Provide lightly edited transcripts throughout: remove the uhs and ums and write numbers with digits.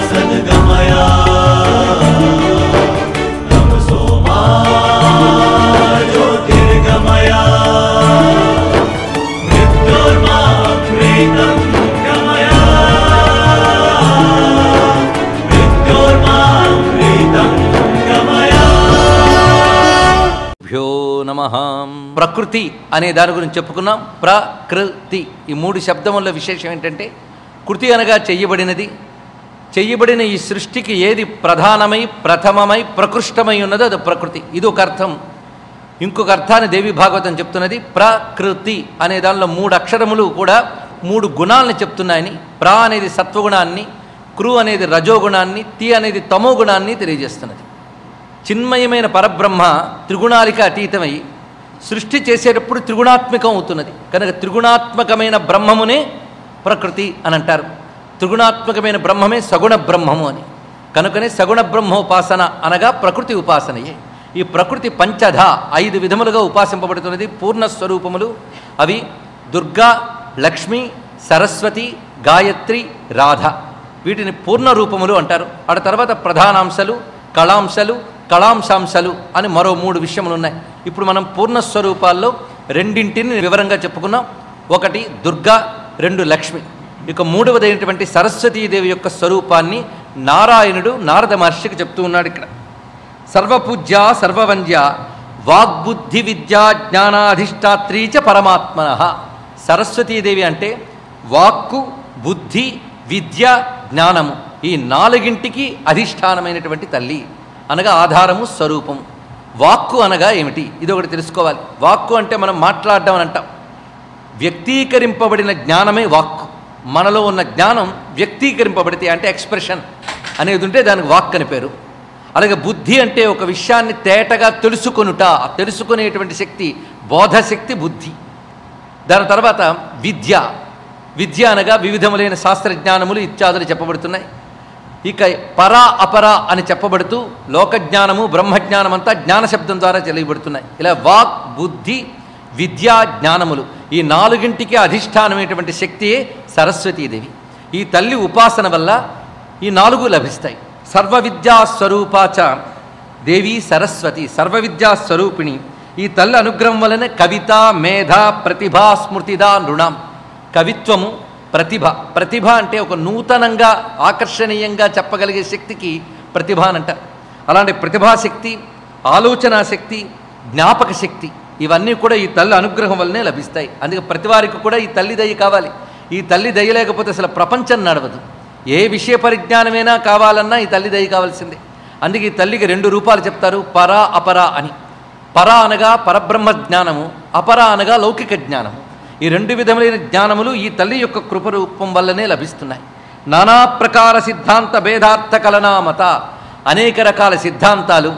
सद्गमया तमसो मा ज्योतिर्गमया मृत्योर्मामृतं गमया मृत्योर्मामृतं गमया। भ्यो नमः। ప్రకృతి అనే దాని గురించి చెప్పుకున్నాం. ప్రకృతి ఈ మూడు శబ్దముల విశేషం ఏంటంటే కృతి అనగా చెయ్యబడినది. చెయ్యబడిన ఈ సృష్టికి ఏది ప్రధానమై ప్రథమమై ప్రకృష్టమై ఉన్నదో అది ప్రకృతి. ఇది ఒక అర్థం. ఇంకొక అర్థాన్ని దేవి భాగవతం చెప్తున్నది. ప్రకృతి అనే దానిలో మూడు అక్షరములు కూడా మూడు గుణాలను చెప్తున్నాయని. ప్ర అనేది సత్వగుణాన్ని, కృ అనేది రజోగుణాన్ని, తి అనేది తమో గుణాన్ని తెలియజేస్తున్నది. చిన్మయమైన పరబ్రహ్మ త్రిగుణాలిక అతీతమై సృష్టి చేసేటప్పుడు త్రిగుణాత్మకం అవుతున్నది కనుక త్రిగుణాత్మకమైన బ్రహ్మమునే ప్రకృతి అని అంటారు. త్రిగుణాత్మకమైన బ్రహ్మమే సగుణ బ్రహ్మము అని. కనుకనే సగుణ బ్రహ్మోపాసన అనగా ప్రకృతి ఉపాసనయే. ఈ ప్రకృతి పంచధ 5 విధములుగా ఉపాసింపబడుతున్నది. పూర్ణస్వరూపములు అవి దుర్గా, లక్ష్మి, సరస్వతి, గాయత్రి, రాధ. వీటిని పూర్ణ రూపములు అంటారు. ఆ తర్వాత ప్రధానాంశాలు, కళాంశాలు, కళాంశాంశాలు అని మరో 3 విషయములు ఉన్నాయి. ఇప్పుడు మనం పూర్ణస్వరూపాల్లో రెండింటిని వివరంగా చెప్పుకున్నాం. ఒకటి దుర్గా, 2 లక్ష్మి. ఇక మూడవదైనటువంటి సరస్వతీదేవి యొక్క స్వరూపాన్ని నారాయణుడు నారద మహర్షికి చెప్తూ ఉన్నాడు. ఇక్కడ సర్వపూజ్య సర్వవంద్య వాగ్బుద్ధి విద్యా జ్ఞానాధిష్టాత్రీ చ పరమాత్మనః. సరస్వతీదేవి అంటే వాక్కు, బుద్ధి, విద్య, జ్ఞానము ఈ 4ంటికి అధిష్టానమైనటువంటి తల్లి అనగా ఆధారము, స్వరూపము. వాక్కు అనగా ఏమిటి ఇది ఒకటి తెలుసుకోవాలి. వాక్కు అంటే మనం మాట్లాడడం అని అంటాం. వ్యక్తీకరింపబడిన జ్ఞానమే వాక్కు. మనలో ఉన్న జ్ఞానం వ్యక్తీకరింపబడితే అంటే ఎక్స్ప్రెషన్ అనేది ఉంటే దానికి వాక్ అని పేరు. అలాగే బుద్ధి అంటే ఒక విషయాన్ని తేటగా తెలుసుకొనుట, తెలుసుకునేటువంటి శక్తి, బోధశక్తి బుద్ధి. దాని తర్వాత విద్య. విద్య అనగా వివిధములైన శాస్త్రజ్ఞానములు ఇత్యాదులు చెప్పబడుతున్నాయి. ఇక పరా అపరా అని చెప్పబడుతూ లోకజ్ఞానము, బ్రహ్మజ్ఞానం అంతా జ్ఞానశబ్దం ద్వారా తెలియబడుతున్నాయి. ఇలా వాక్, బుద్ధి, విద్యా, జ్ఞానములు ఈ 4ంటికి అధిష్టానమైనటువంటి శక్తియే సరస్వతీదేవి. ఈ తల్లి ఉపాసన వల్ల ఈ 4 లభిస్తాయి. సర్వ విద్యాస్వరూపాచ దేవి సరస్వతి, సర్వ విద్యాస్వరూపిణి. ఈ తల్లి అనుగ్రహం వలన కవిత, మేధ, ప్రతిభ, స్మృతిదా నృణాం. కవిత్వము, ప్రతిభ. ప్రతిభ అంటే ఒక నూతనంగా ఆకర్షణీయంగా చెప్పగలిగే శక్తికి ప్రతిభ అని అంటారు. అలాంటి ప్రతిభాశక్తి, ఆలోచనా శక్తి, జ్ఞాపక శక్తి ఇవన్నీ కూడా ఈ తల్లి అనుగ్రహం వల్లనే లభిస్తాయి. అందుకే ప్రతి వారికి కూడా ఈ తల్లి దయ కావాలి. ఈ తల్లి దయ లేకపోతే అసలు ప్రపంచం నడవదు. ఏ విషయ పరిజ్ఞానమైనా కావాలన్నా ఈ తల్లి దయ కావాల్సిందే. అందుకే ఈ తల్లికి 2 రూపాలు చెప్తారు, పరా అపరా అని. పర అనగా పరబ్రహ్మ జ్ఞానము, అపర అనగా లౌకిక జ్ఞానము. ఈ 2 విధములైన జ్ఞానములు ఈ తల్లి యొక్క కృపరూపం వల్లనే లభిస్తున్నాయి. నానా ప్రకార సిద్ధాంత భేదార్థ కలనామత. అనేక రకాల సిద్ధాంతాలు,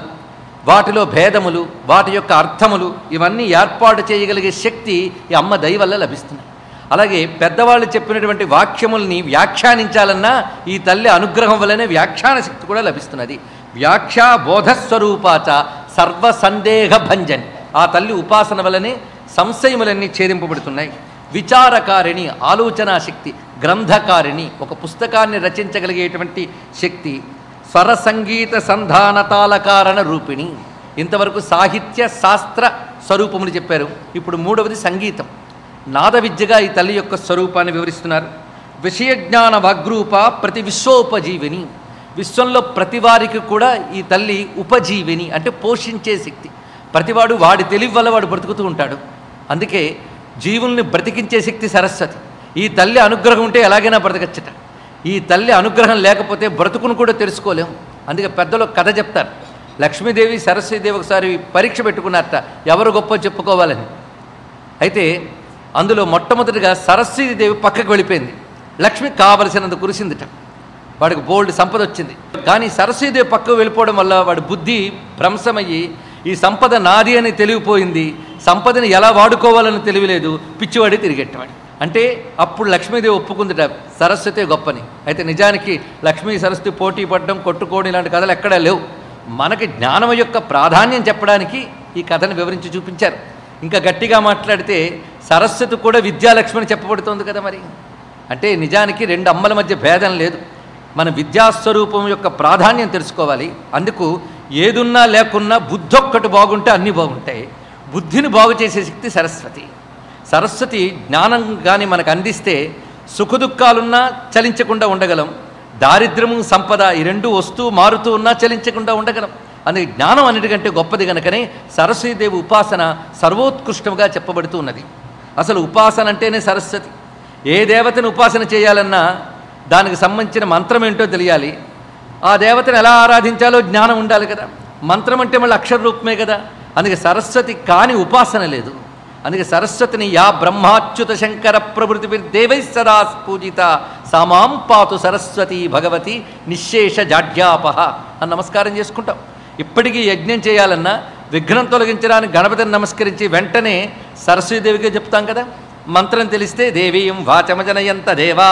వాటిలో భేదములు, వాటి యొక్క అర్థములు ఇవన్నీ ఏర్పాటు చేయగలిగే శక్తి ఈ అమ్మ దయ వల్ల లభిస్తున్నాయి. అలాగే పెద్దవాళ్ళు చెప్పినటువంటి వాక్యముల్ని వ్యాఖ్యానించాలన్నా ఈ తల్లి అనుగ్రహం వల్లనే వ్యాఖ్యాన శక్తి కూడా లభిస్తున్నది. వ్యాఖ్యా బోధస్వరూపాచ సర్వ సందేహ భంజన్. ఆ తల్లి ఉపాసన వల్లనే సంశయములన్నీ ఛేదింపబడుతున్నాయి. విచారకారిణి, ఆలోచనా శక్తి. గ్రంథకారిణి, ఒక పుస్తకాన్ని రచించగలిగేటువంటి శక్తి. స్వర సంగీత సంధానతాలకారణ రూపిణి. ఇంతవరకు సాహిత్య శాస్త్ర స్వరూపములు చెప్పారు. ఇప్పుడు 3వది సంగీతం, నాద విద్యగా ఈ తల్లి యొక్క స్వరూపాన్ని వివరిస్తున్నారు. విషయజ్ఞాన వాగ్రూప ప్రతి విశ్వోపజీవిని. విశ్వంలో ప్రతి వారికి కూడా ఈ తల్లి ఉపజీవిని అంటే పోషించే శక్తి. ప్రతివాడు వాడి తెలివి వల్ల వాడు బ్రతుకుతూ ఉంటాడు. అందుకే జీవుల్ని బ్రతికించే శక్తి సరస్వతి. ఈ తల్లి అనుగ్రహం ఉంటే ఎలాగైనా బ్రతకచ్చట. ఈ తల్లి అనుగ్రహం లేకపోతే బ్రతుకును కూడా తెలుసుకోలేము. అందుకే పెద్దలు కథ చెప్తారు. లక్ష్మీదేవి సరస్వతీదేవి ఒకసారి పరీక్ష పెట్టుకున్నారట ఎవరు గొప్ప చెప్పుకోవాలని. అయితే అందులో మొట్టమొదటిగా సరస్వతీదేవి పక్కకు వెళ్ళిపోయింది. లక్ష్మి కావలసినంత కురిసిందిట. వాడికి బోల్డ్ సంపద వచ్చింది. కానీ సరస్వతీదేవి పక్కకు వెళ్ళిపోవడం వల్ల వాడి బుద్ధి భ్రంశమయ్యి ఈ సంపద నాది అని తెలివిపోయింది. సంపదని ఎలా వాడుకోవాలని తెలియలేదు. పిచ్చివాడి తిరిగెట్టవాడు. అంటే అప్పుడు లక్ష్మీదేవి ఒప్పుకుందిట సరస్వతి గొప్పని. అయితే నిజానికి లక్ష్మీ సరస్వతి పోటీ పడడం, కొట్టుకోవడం ఇలాంటి కథలు ఎక్కడా లేవు. మనకి జ్ఞానం యొక్క ప్రాధాన్యం చెప్పడానికి ఈ కథను వివరించి చూపించారు. ఇంకా గట్టిగా మాట్లాడితే సరస్వతి కూడా విద్యాలక్ష్మి అని చెప్పబడుతోంది కదా. మరి అంటే నిజానికి రెండు అమ్మల మధ్య భేదం లేదు. మన విద్యాస్వరూపం యొక్క ప్రాధాన్యం తెలుసుకోవాలి. అందుకు ఏదున్నా లేకున్నా బుద్ధి ఒక్కటి బాగుంటే అన్నీ బాగుంటాయి. బుద్ధిని బాగు చేసే శక్తి సరస్వతి. సరస్వతి జ్ఞానం కానీ మనకు అందిస్తే సుఖదుఖాలున్నా చలించకుండా ఉండగలం. దారిద్ర్యము సంపద ఈ రెండు వస్తూ మారుతూ ఉన్నా చలించకుండా ఉండగలం. అందుకే జ్ఞానం అన్నిటికంటే గొప్పది కనుకనే సరస్వతీదేవి ఉపాసన సర్వోత్కృష్టంగా చెప్పబడుతూ ఉన్నది. అసలు ఉపాసన అంటేనే సరస్వతి. ఏ దేవతను ఉపాసన చేయాలన్నా దానికి సంబంధించిన మంత్రం ఏంటో తెలియాలి. ఆ దేవతను ఎలా ఆరాధించాలో జ్ఞానం ఉండాలి కదా. మంత్రం అంటే మళ్ళీ అక్షర రూపమే కదా. అందుకే సరస్వతి కాని ఉపాసన లేదు. అందుకే సరస్వతిని యా బ్రహ్మాచ్యుత శంకర ప్రభృతిర్దేవై సదా పూజిత సామాం పాతు సరస్వతి భగవతి నిశ్శేష జాడ్యాపహ అని నమస్కారం చేసుకుంటాం. ఇప్పటికీ యజ్ఞం చేయాలన్నా విఘ్నం తొలగించడానికి గణపతిని నమస్కరించి వెంటనే సరస్వతీదేవిగా చెప్తాం కదా. మంత్రం తెలిస్తే దేవీం వాచమజనయంత దేవా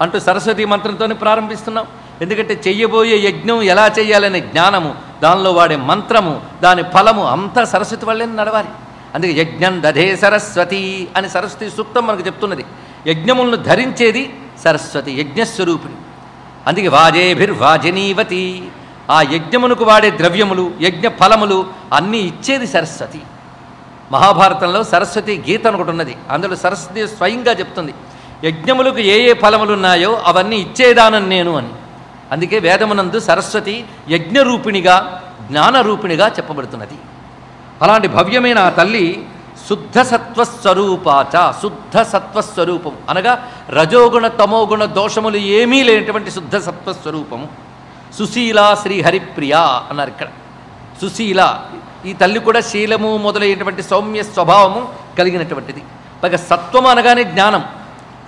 అంటూ సరస్వతి మంత్రంతోనే ప్రారంభిస్తున్నాం. ఎందుకంటే చెయ్యబోయే యజ్ఞం ఎలా చేయాలనే జ్ఞానము, దానిలో వాడే మంత్రము, దాని ఫలము అంతా సరస్వతి వల్లే నడవాలి. అందుకే యజ్ఞం దధే సరస్వతి అని సరస్వతి సూక్తం మనకు చెప్తున్నది. యజ్ఞములను ధరించేది సరస్వతి, యజ్ఞస్వరూపిణి. అందుకే వాజేభిర్వాజినీవతి, ఆ యజ్ఞమునకు వాడే ద్రవ్యములు, యజ్ఞ ఫలములు అన్నీ ఇచ్చేది సరస్వతి. మహాభారతంలో సరస్వతి గీత ఒకటి ఉన్నది. అందులో సరస్వతి స్వయంగా చెప్తుంది, యజ్ఞములకు ఏ ఏ ఫలములు ఉన్నాయో అవన్నీ ఇచ్చేదానని నేను అని. అందుకే వేదమునందు సరస్వతి యజ్ఞరూపిణిగా జ్ఞానరూపిణిగా చెప్పబడుతున్నది. అలాంటి భవ్యమైన ఆ తల్లి శుద్ధ సత్వస్వరూపాచ, శుద్ధ సత్వస్వరూపం అనగా రజోగుణ తమోగుణ దోషములు ఏమీ లేనటువంటి శుద్ధ సత్వస్వరూపము. సుశీల శ్రీహరిప్రియ అన్నారు ఇక్కడ. సుశీల, ఈ తల్లి కూడా శీలము మొదలైనటువంటి సౌమ్య స్వభావము కలిగినటువంటిది. పైగా సత్వము అనగానే జ్ఞానం.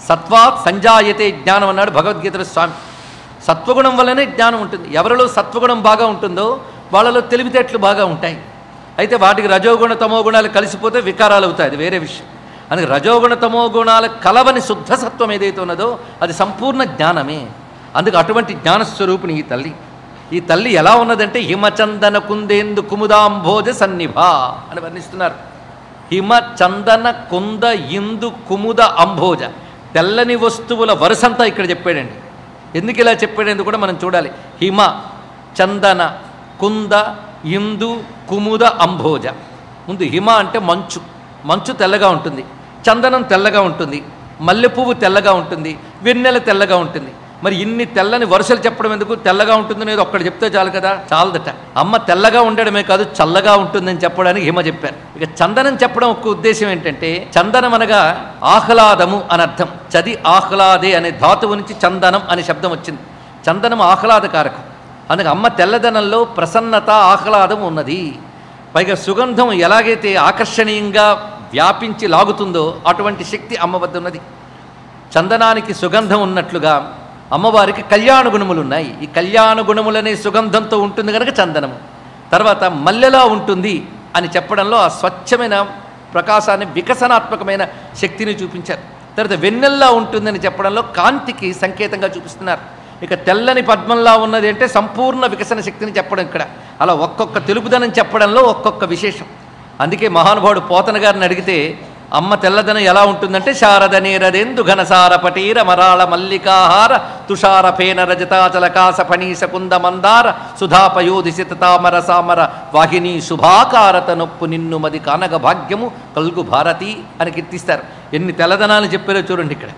సత్వాత్ సంజాయతే జ్ఞానం అన్నాడు భగవద్గీతలో స్వామి. సత్వగుణం వల్లనే జ్ఞానం ఉంటుంది. ఎవరిలో సత్వగుణం బాగా ఉంటుందో వాళ్ళలో తెలివితేటలు బాగా ఉంటాయి. అయితే వాటికి రజోగుణ తమో గుణాలు కలిసిపోతే వికారాలు అవుతాయి, అది వేరే విషయం. అందుకే రజోగుణ తమో గుణాలు కలవని శుద్ధ సత్వం ఏదైతే ఉన్నదో అది సంపూర్ణ జ్ఞానమే. అందుకు అటువంటి జ్ఞానస్వరూపిణి ఈ తల్లి. ఈ తల్లి ఎలా ఉన్నదంటే హిమచందన కుందేందు కుముదాంభోజ సన్నిభ అని వర్ణిస్తున్నారు. హిమచందన కుంద ఇందు కుముద అంభోజ, తెల్లని వస్తువుల వరుసంతా ఇక్కడ చెప్పాడండి. ఎందుకు ఇలా చెప్పాడేందుకు కూడా మనం చూడాలి. హిమ, చందన, కుంద, ఇందు, కుముద, అంభోజ. ముందు హిమ అంటే మంచు, మంచు తెల్లగా ఉంటుంది. చందనం తెల్లగా ఉంటుంది. మల్లెపువ్వు తెల్లగా ఉంటుంది. వెన్నెల తెల్లగా ఉంటుంది. మరి ఇన్ని తెల్లని వరుసలు చెప్పడం ఎందుకు? తెల్లగా ఉంటుందనేది ఒక్కడు చెప్తే చాలు కదా, చాలదట. అమ్మ తెల్లగా ఉండడమే కాదు చల్లగా ఉంటుందని చెప్పడానికి హిమ చెప్పారు. ఇక చందనం చెప్పడం ఒక ఉద్దేశం ఏంటంటే, చందనం అనగా ఆహ్లాదము అని అర్థం. చది ఆహ్లాదే అనే ధాతువు నుంచి చందనం అనే శబ్దం వచ్చింది. చందనం ఆహ్లాదకారకం. అందుకే అమ్మ తెల్లదనంలో ప్రసన్నత, ఆహ్లాదం ఉన్నది. పైగా సుగంధం ఎలాగైతే ఆకర్షణీయంగా వ్యాపించి లాగుతుందో అటువంటి శక్తి అమ్మ వద్ద ఉన్నది. చందనానికి సుగంధం ఉన్నట్లుగా అమ్మవారికి కళ్యాణ గుణములు ఉన్నాయి. ఈ కళ్యాణ గుణములనే సుగంధంతో ఉంటుంది కనుక చందనము. తర్వాత మల్లెలా ఉంటుంది అని చెప్పడంలో ఆ స్వచ్ఛమైన ప్రకాశాన్ని, వికసనాత్మకమైన శక్తిని చూపించారు. తర్వాత వెన్నెల్లా ఉంటుందని చెప్పడంలో కాంతికి సంకేతంగా చూపిస్తున్నారు. ఇక తెల్లని పద్మంలా ఉన్నది అంటే సంపూర్ణ వికసన శక్తిని చెప్పడం ఇక్కడ. అలా ఒక్కొక్క తెలుపుదనం చెప్పడంలో ఒక్కొక్క విశేషం. అందుకే మహానుభావుడు పోతన గారిని అడిగితే అమ్మ తెల్లదనం ఎలా ఉంటుందంటే, శారద నీరదెందు ఘనసార పటీర మరాళ మల్లికాహార తుషార ఫేన రజతాచలకాస ఫణీస కుంద మందార సుధాపయోధి సితామర సామర వాహిని శుభాకారత నొప్పు నిన్ను మది కానగ భాగ్యము కల్గు భారతి అని కీర్తిస్తారు. ఎన్ని తెల్లదనాలు చెప్పారో చూడండి ఇక్కడ.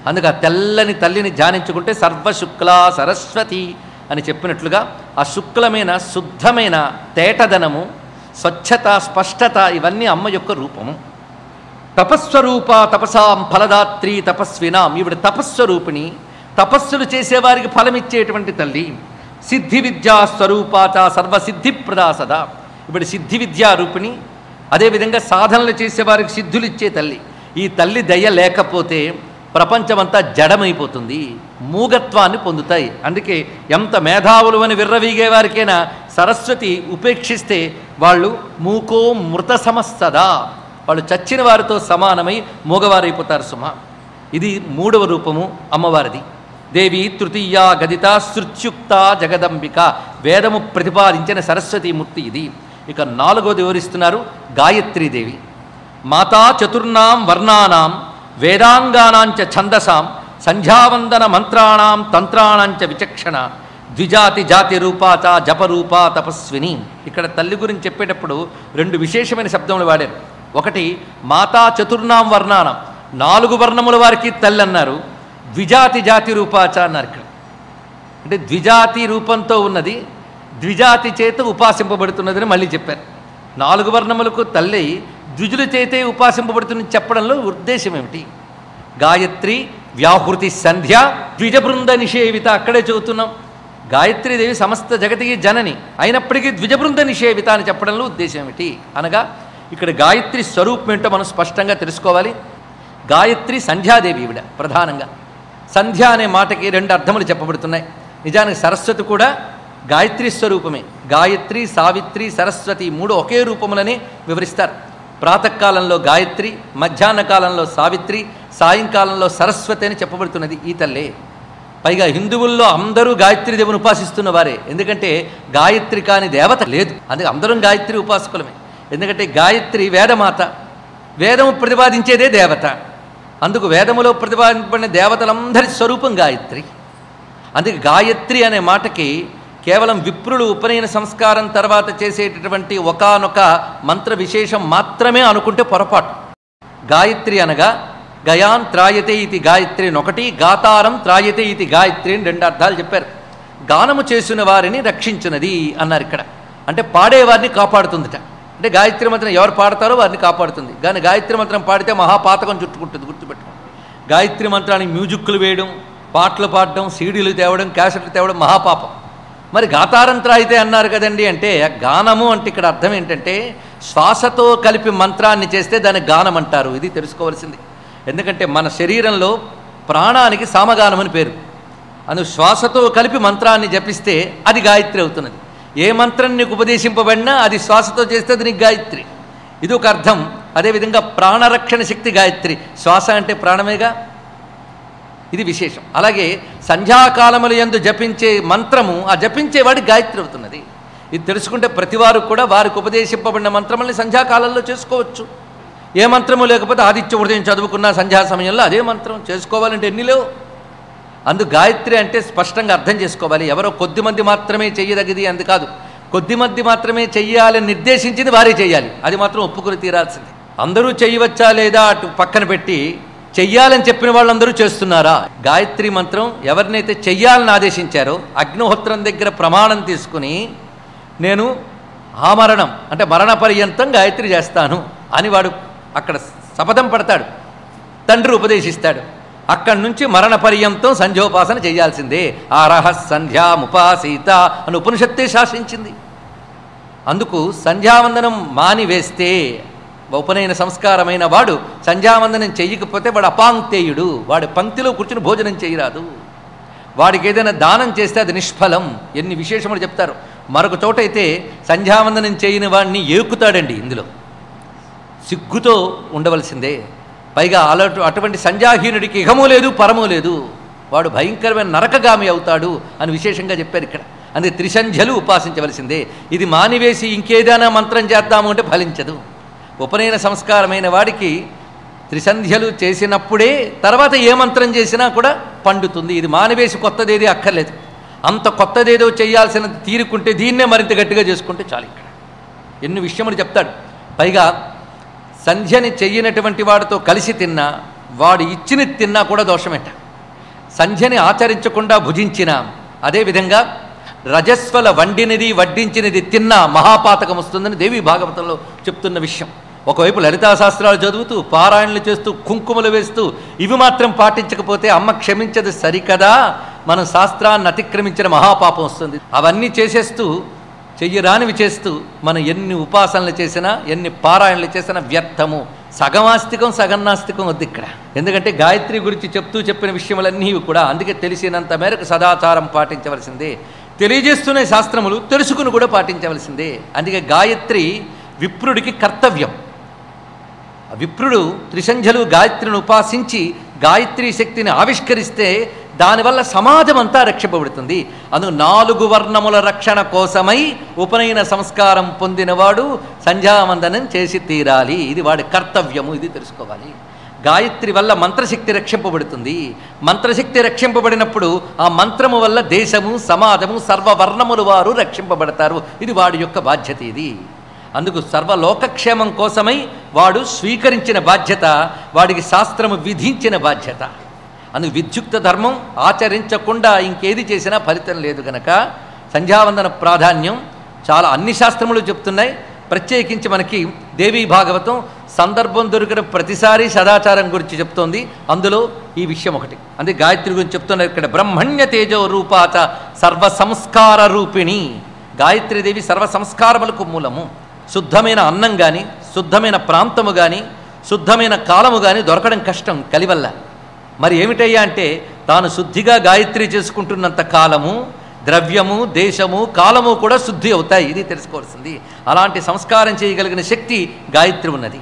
అందుకే ఆ తెల్లని తల్లిని ధ్యానించుకుంటే సర్వశుక్లా సరస్వతి అని చెప్పినట్లుగా ఆ శుక్లమైన శుద్ధమైన తేటదనము, స్వచ్ఛత, స్పష్టత ఇవన్నీ అమ్మ యొక్క రూపము. తపస్వరూప తపసాం ఫలదాత్రి తపస్వినాం, ఈవిడ తపస్వరూపిణి, తపస్సులు చేసేవారికి ఫలమిచ్చేటువంటి తల్లి. సిద్ధి విద్యా స్వరూపాచ సర్వసిద్ధిప్రదా సదా, ఈవిడ సిద్ధి విద్యారూపిణి. అదేవిధంగా సాధనలు చేసేవారికి సిద్ధులు ఇచ్చే తల్లి. ఈ తల్లి దయ లేకపోతే ప్రపంచమంతా జడమైపోతుంది, మూగత్వాన్ని పొందుతాయి. అందుకే ఎంత మేధావులు అని విర్రవీగే వారికైనా సరస్వతి ఉపేక్షిస్తే వాళ్ళు మూకో మృత సమస్తదా, వాళ్ళు చచ్చిన వారితో సమానమై మూగవారైపోతారు సుమ. ఇది మూడవ రూపము అమ్మవారిది. దేవి తృతీయ గదిత శృత్యుక్త జగదంబిక, వేదము ప్రతిపాదించిన సరస్వతీమూర్తి ఇది. ఇక నాలుగోది వివరిస్తున్నారు గాయత్రీదేవి. మాతా చతుర్నాం వర్ణానాం వేదాంగానాంచ ఛందసాం సంధ్యావందన మంత్రాణం తంత్రాణంచ విచక్షణ ద్విజాతి జాతి రూపాచ జపరూపా తపస్విని. ఇక్కడ తల్లి గురించి చెప్పేటప్పుడు రెండు విశేషమైన శబ్దములు వాడారు. ఒకటి మాతా చతుర్నాం వర్ణానం, 4 వర్ణముల వారికి తల్లి అన్నారు. ద్విజాతి జాతి రూపాచ అన్నారు. ఇక్కడ అంటే ద్విజాతి రూపంతో ఉన్నది, ద్విజాతి చేత ఉపాసింపబడుతున్నదని మళ్ళీ చెప్పారు. 4 వర్ణములకు తల్లి ద్విజుల చేతే ఉపాసింపబడుతున్నది చెప్పడంలో ఉద్దేశం ఏమిటి? గాయత్రి వ్యాహృతి సంధ్య ద్విజబృంద నిషేవిత, అక్కడే చదువుతున్నాం. గాయత్రీదేవి సమస్త జగతికి జనని అయినప్పటికీ ద్విజబృంద నిషేవిత అని చెప్పడంలో ఉద్దేశం ఏమిటి అనగా, ఇక్కడ గాయత్రి స్వరూపం ఏంటో మనం స్పష్టంగా తెలుసుకోవాలి. గాయత్రి సంధ్యాదేవి ఈవిడ ప్రధానంగా. సంధ్య అనే మాటకి 2 అర్థములు చెప్పబడుతున్నాయి. నిజానికి సరస్వతి కూడా గాయత్రి స్వరూపమే. గాయత్రి, సావిత్రి, సరస్వతి 3 ఒకే రూపములని వివరిస్తారు. ప్రాతకాలంలో గాయత్రి, మధ్యాహ్న కాలంలో సావిత్రి, సాయంకాలంలో సరస్వతి అని చెప్పబడుతున్నది ఈ తల్లే. పైగా హిందువుల్లో అందరూ గాయత్రీదేవిని ఉపాసిస్తున్న వారే. ఎందుకంటే గాయత్రి కాని దేవత లేదు. అందుకే అందరం గాయత్రి ఉపాసకులమే. ఎందుకంటే గాయత్రి వేదమాత, వేదము ప్రతిపాదించేదే దేవత. అందుకు వేదములో ప్రతిపాదింపబడిన దేవతలందరి స్వరూపం గాయత్రి. అందుకే గాయత్రి అనే మాటకి కేవలం విప్రులు ఉపనయన సంస్కారం తర్వాత చేసేటటువంటి ఒకానొక మంత్ర విశేషం మాత్రమే అనుకుంటే పొరపాటు. గాయత్రి అనగా గయాన్ త్రాయతే ఇది గాయత్రి అని ఒకటి, గాతారం త్రాయతే ఇది గాయత్రి అని 2 అర్థాలు చెప్పారు. గానము చేసిన వారిని రక్షించున్నది అన్నారు ఇక్కడ. అంటే పాడేవారిని కాపాడుతుందిట. అంటే గాయత్రి మంత్రం ఎవరు పాడతారో వారిని కాపాడుతుంది. కానీ గాయత్రి మంత్రం పాడితే మహాపాతకం చుట్టుకుంటుంది, గుర్తుపెట్టుకోండి. గాయత్రి మంత్రానికి మ్యూజిక్లు వేయడం, పాటలు పాడడం, సీడీలు తేవడం, క్యాసెట్లు తేవడం మహాపాపం. మరి గాతారంత్ర అయితే అన్నారు కదండి అంటే, గానము అంటే ఇక్కడ అర్థం ఏంటంటే శ్వాసతో కలిపి మంత్రాన్ని చేస్తే దాన్ని గానం అంటారు. ఇది తెలుసుకోవాల్సింది. ఎందుకంటే మన శరీరంలో ప్రాణానికి సామగానం అని పేరు. అను శ్వాసతో కలిపి మంత్రాన్ని జపిస్తే అది గాయత్రి అవుతున్నది. ఏ మంత్రం నీకు ఉపదేశింపబడినా అది శ్వాసతో చేస్తే అది నీకు గాయత్రి. ఇది ఒక అర్థం. అదేవిధంగా ప్రాణరక్షణ శక్తి గాయత్రి. శ్వాస అంటే ప్రాణమేగా, ఇది విశేషం. అలాగే సంధ్యాకాలముల యందు జపించే మంత్రము ఆ జపించేవాడి గాయత్రి అవుతున్నది. ఇది తెలుసుకుంటే ప్రతివారు కూడా వారికి ఉపదేశింపబడిన మంత్రముల్ని సంధ్యాకాలంలో చేసుకోవచ్చు. ఏ మంత్రము లేకపోతే ఆదిత్య హృదయం చదువుకున్న సంధ్యా సమయంలో అదే మంత్రం చేసుకోవాలంటే ఎన్ని లేవు. అందుకు గాయత్రి అంటే స్పష్టంగా అర్థం చేసుకోవాలి. ఎవరో కొద్దిమంది మాత్రమే చెయ్యదగిది అందు కాదు. కొద్దిమంది మాత్రమే చెయ్యాలని నిర్దేశించింది వారే చేయాలి. అది మాత్రం ఒప్పుకొని తీరాల్సింది. అందరూ చెయ్యవచ్చా లేదా అటు పక్కన పెట్టి చెయ్యాలని చెప్పిన వాళ్ళందరూ చేస్తున్నారా? గాయత్రి మంత్రం ఎవరినైతే చెయ్యాలని ఆదేశించారో అగ్నిహోత్రం దగ్గర ప్రమాణం తీసుకుని నేను ఆమరణం అంటే మరణ పర్యంతం గాయత్రి చేస్తాను అని వాడు అక్కడ శపథం పడతాడు. తండ్రి ఉపదేశిస్తాడు. అక్కడి నుంచి మరణ పర్యంతం సంధ్యోపాసన చేయాల్సిందే. ఆరహ సంధ్యాముపాసీత అని ఉపనిషత్తే శాసించింది. అందుకు సంధ్యావందనం మానివేస్తే ఉపనయన సంస్కారమైన వాడు సంధ్యావందనం చెయ్యకపోతే వాడు అపాంక్తేయుడు. వాడి పంక్తిలో కూర్చుని భోజనం చేయరాదు. వాడికి ఏదైనా దానం చేస్తే అది నిష్ఫలం. ఎన్ని విశేషములు చెప్తారు. మరొక చోటైతే సంధ్యావందనం చేయని వాడిని ఏకుతాడండి. ఇందులో సిగ్గుతో ఉండవలసిందే. పైగా అటువంటి సంధ్యాహీనుడికి ఇహము లేదు పరము లేదు. వాడు భయంకరమైన నరకగామి అవుతాడు అని విశేషంగా చెప్పారు ఇక్కడ. అందుకే త్రిసంధ్యలు ఉపాసించవలసిందే. ఇది మానివేసి ఇంకేదైనా మంత్రం చేద్దాము అంటే ఫలించదు. ఉపనయన సంస్కారమైన వాడికి త్రిసంధ్యలు చేసినప్పుడే తర్వాత ఏ మంత్రం చేసినా కూడా పండుతుంది. ఇది మానివేసి కొత్తదేది అక్కర్లేదు. అంత కొత్తదేదో చేయాల్సిన తీరుకుంటే దీన్నే మరింత గట్టిగా చేసుకుంటే చాలు. ఇక్కడ ఎన్ని విషయములు చెప్తాడు. పైగా సంధ్యని చెయ్యనటువంటి వాడితో కలిసి తిన్నా వాడు ఇచ్చిన తిన్నా కూడా దోషమేట. సంధ్యని ఆచరించకుండా భుజించిన, అదేవిధంగా రజస్వల వండినది వడ్డించినది తిన్నా మహాపాతకం వస్తుందని దేవి భాగవతంలో చెప్తున్న విషయం. ఒకవైపు లలితా శాస్త్రాలు చదువుతూ పారాయణలు చేస్తూ కుంకుమలు వేస్తూ ఇవి మాత్రం పాటించకపోతే అమ్మ క్షమించదు సరికదా, మనం శాస్త్రాన్ని అతిక్రమించిన మహాపాపం వస్తుంది. అవన్నీ చేసేస్తూ చెయ్యరానివి చేస్తూ మనం ఎన్ని ఉపాసనలు చేసినా ఎన్ని పారాయణలు చేసినా వ్యర్థము. సగం ఆస్తికం సగం నాస్తికం వద్దు ఇక్కడ. ఎందుకంటే గాయత్రి గురించి చెప్పిన విషయములన్నీ కూడా అందుకే తెలిసినంత మేరకు సదాచారం పాటించవలసిందే. తెలియజేస్తున్న శాస్త్రములు తెలుసుకుని కూడా పాటించవలసిందే. అందుకే గాయత్రి విప్రుడికి కర్తవ్యం. విప్రుడు త్రిసంధ్యలు గాయత్రిని ఉపాసించి గాయత్రి శక్తిని ఆవిష్కరిస్తే దానివల్ల సమాజం అంతా రక్షింపబడుతుంది. అందుకు 4 వర్ణముల రక్షణ కోసమై ఉపనయన సంస్కారం పొందినవాడు సంధ్యావందనం చేసి తీరాలి. ఇది వాడి కర్తవ్యము. ఇది తెలుసుకోవాలి. గాయత్రి వల్ల మంత్రశక్తి రక్షింపబడుతుంది. మంత్రశక్తి రక్షింపబడినప్పుడు ఆ మంత్రము వల్ల దేశము, సమాజము, సర్వవర్ణములు వారు రక్షింపబడతారు. ఇది వాడి యొక్క బాధ్యత. ఇది అందుకు సర్వలోకక్షేమం కోసమై వాడు స్వీకరించిన బాధ్యత, వాడికి శాస్త్రము విధించిన బాధ్యత. అందుకు విద్యుక్త ధర్మం ఆచరించకుండా ఇంకేది చేసినా ఫలితం లేదు కనుక సంధ్యావందన ప్రాధాన్యం చాలా అన్ని శాస్త్రములు చెప్తున్నాయి. ప్రత్యేకించి మనకి దేవీ భాగవతం సందర్భం దొరికిన ప్రతిసారి సదాచారం గురించి చెప్తోంది. అందులో ఈ విషయం ఒకటి. అందుకే గాయత్రి గురించి చెప్తున్నారు ఇక్కడ. బ్రహ్మణ్య తేజో రూపాచ సర్వ సంస్కార రూపిణి. గాయత్రీదేవి సర్వ సంస్కారములకు మూలము. శుద్ధమైన అన్నం కానీ, శుద్ధమైన ప్రాంతము కానీ, శుద్ధమైన కాలము కానీ దొరకడం కష్టం కలివల్ల. మరి ఏమిటయ్యా అంటే తాను శుద్ధిగా గాయత్రి చేసుకుంటున్నంత కాలము ద్రవ్యము, దేశము, కాలము కూడా శుద్ధి అవుతాయి. ఇది తెలుసుకోవాల్సింది. అలాంటి సంస్కారం చేయగలిగిన శక్తి గాయత్రి ఉన్నది.